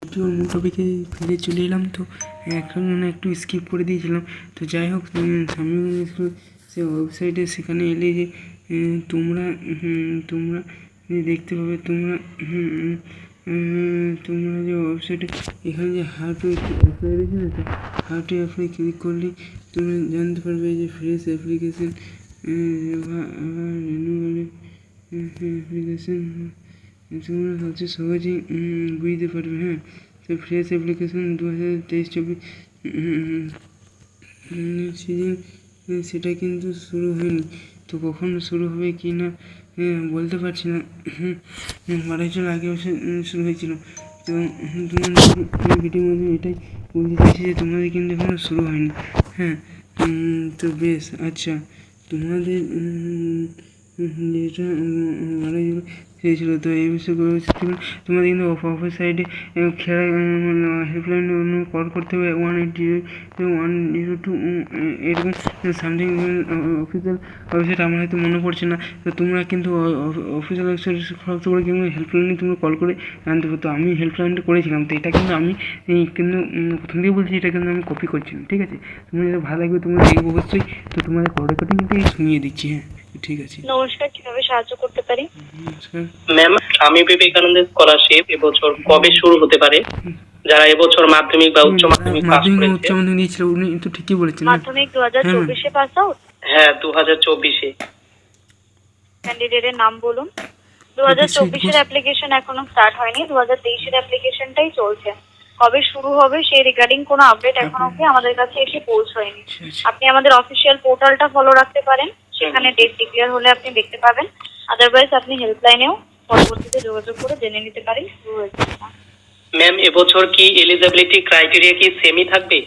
ভিডিওর মূল টপিকে ফিরে চলে এলাম। তো এখন একটু স্কিপ করে দিয়েছিলাম। তো যাই হোক, আমি সে ওয়েবসাইটে সেখানে এলে যে তোমরা তোমরা দেখতে পাবে, তোমরা যে ওয়েবসাইটে এখানে যে হাউ টু অ্যাপ্লাই রয়েছে না, তো হাউ টু অ্যাপ্লাই ক্লিক করলে তোমরা জানতে পারবে যে ফ্রেশ অ্যাপ্লিকেশন রিনিউয়াল অ্যাপ্লিকেশন তোমরা হচ্ছে সহজেই বুঝতে পারবে। হ্যাঁ, তো ফ্রেশ অ্যাপ্লিকেশন 2023-24 সিজন সেটা কিন্তু শুরু হয়নি। তো কখন শুরু হবে কি না বলতে পারছি না। 2.5 আগে শুরু হয়েছিল। তো তোমাদের ভিডিওর মধ্যে এটাই বলতে চাইছি যে তোমাদের কিন্তু এখনো শুরু হয়নি। হ্যাঁ, তো বেশ আচ্ছা, তোমাদের যেটা হয়েছিল, তো এই বিষয়গুলো তোমাদের কিন্তু অফিস সাইডে হেল্পলাইন কল করতে হবে 180-102 এরকম সামথিং অফিসিয়াল ওয়েবসাইট আমার হয়তো মনে পড়ছে না। তো তোমরা কিন্তু অফিসিয়াল ওয়েবসাইট খরচ করে কিন্তু হেল্পলাইনে তোমরা কল করে জানতে পারো। তো আমি হেল্পলাইনটা করেছিলাম, তো এটা কিন্তু আমি কিন্তু প্রথম থেকে বলছি, এটা কিন্তু আমি কপি করছিলাম। ঠিক আছে, তোমার যেটা ভালো লাগবে তোমরা দেখবো অবশ্যই। তো তোমাদের রেকর্ডিং কিন্তু শুনিয়ে দিচ্ছি। হ্যাঁ, ঠিক আছে। নমস্কার, কিভাবে সাহায্য করতে পারি? নমস্কার ম্যাম, স্বামী বিবেকানন্দ স্কলারশিপ এবছর কবে শুরু হতে পারে? যারা এবছর মাধ্যমিক বা উচ্চ মাধ্যমিক পাস মাধ্যমিক করেছে। উচ্চ মাধ্যমিক দিয়েছিল, উনি তো ঠিকই বলেছেন না? মাধ্যমিক 2024-এ পাস আউট। হ্যাঁ, 2024-এ। ক্যান্ডিডেটের নাম বলুন। 2024-এর অ্যাপ্লিকেশন এখনো স্টার্ট হয়নি, 2023-এর অ্যাপ্লিকেশনটাই চলছে। কবে শুরু হবে সেই রিগার্ডিং কোনো আপডেট এখন অবধি আমাদের কাছে এসে পৌঁছয়নি। আপনি আমাদের অফিসিয়াল পোর্টালটা ফলো রাখতে পারেন, সেখানে ডেট ডিক্লেয়ার হলে আপনি দেখতে পাবেন। আদারওয়াইজ আপনি হেল্পলাইনেও পরবর্তীতে যোগাযোগ করে জেনে নিতে পারেন শুরু হয়েছে কিনা। ম্যাম, এবছর কি এলিজিবিলিটি ক্রাইটেরিয়া কি সেমই থাকবে?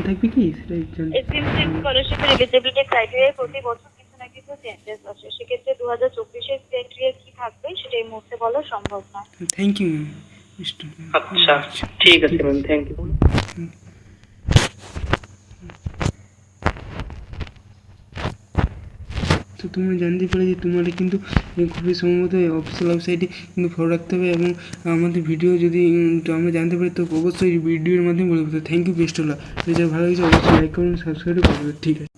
থাকবে কি সেটাই জানি। এসএমসি স্কলারশিপের এলিজিবিলিটি ক্রাইটেরিয়ায় প্রতি বছর কিছু না কিছু চেঞ্জেস আসে। সেক্ষেত্রে 2024-এর ক্রাইটেরিয়া কি থাকবে সেটা এই মুহূর্তে বলা সম্ভব নয়। Thank you ma'am. আচ্ছা, ঠিক আছে ম্যাম, থ্যাংক ইউ। তো তোমরা জানতে পারে যে তোমাদের কিন্তু খুবই সম্ভবত অফিসিয়াল ওয়েবসাইটে কিন্তু ফলো রাখতে হবে, এবং আমাদের ভিডিও যদি আমরা জানতে পারি তো অবশ্যই ভিডিওর মাধ্যমে বলবো। তো থ্যাংক ইউ, বেস্ট হলো। যদি ভালো লাগছে অবশ্যই লাইক করুন, সাবস্ক্রাইব করবেন। ঠিক আছে।